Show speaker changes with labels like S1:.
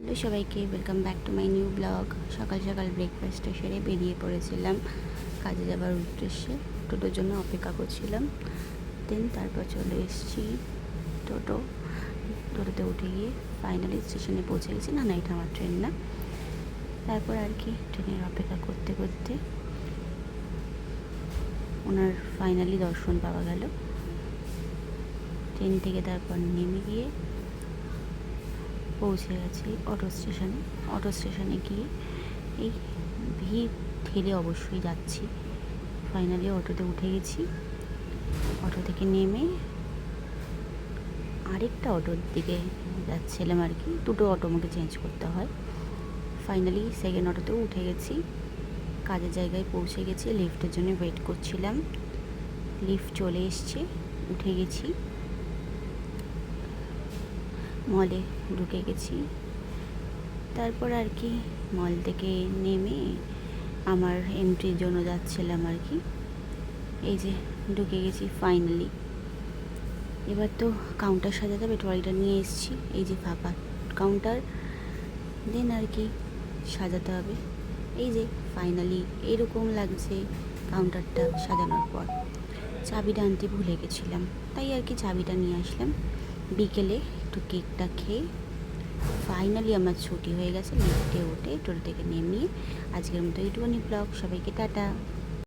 S1: Hello সবাইকে, welcome back to my new blog. সকাল সকাল ব্রেকফাস্টটা সেরে বেরিয়ে পড়েছিলাম কাজে যাবার উদ্দেশ্যে। টোটোর জন্য অপেক্ষা করছিলাম। তারপর চলে এসেছি টোটোতে উঠে গিয়ে ফাইনালি স্টেশনে পৌঁছে গেছি। না, এটা আমার ট্রেন না। তারপর আর কি ট্রেনের অপেক্ষা করতে করতে ওনার ফাইনালি দর্শন পাওয়া গেল। ট্রেন থেকে তারপর নেমে গিয়ে পৌঁছে গেছি অটো স্টেশনে গিয়ে এই ভিড় ঠেলে অবশ্যই যাচ্ছি। ফাইনালি অটোতে উঠে গেছি। অটো থেকে নেমে আরেকটা অটোর দিকে যাচ্ছিলাম আর কি। দুটো অটো আমাকে চেঞ্জ করতে হয়। ফাইনালি সেকেন্ড অটোতেও উঠে গেছি। কাজের জায়গায় পৌঁছে গেছি। লিফটের জন্য ওয়েট করছিলাম। লিফট চলে এসছে, উঠে গেছি। মলে ঢুকে গেছি। তারপর আর কি মল থেকে নেমে আমার এন্ট্রির জন্য যাচ্ছিলাম আর কি। এই যে ঢুকে গেছি ফাইনালি। এবার তো কাউন্টার সাজাতে হবে, ট্রলিটা নিয়ে এসেছি। এই যে ফাঁকা কাউন্টার, দেন আর কি সাজাতে হবে। এই যে ফাইনালি এরকম লাগছে কাউন্টারটা সাজানোর পর। চাবিটা আনতে ভুলে গেছিলাম, তাই আর কি চাবিটা নিয়ে আসলাম। বিকেলে একটু কেকটা খেয়ে ফাইনালি আমার ছুটি হয়ে গেছে। লিফটে উঠে টোটো থেকে নেমিয়ে আজকের মতো এইটুকুনি ব্লগ। সবাইকে টাটা।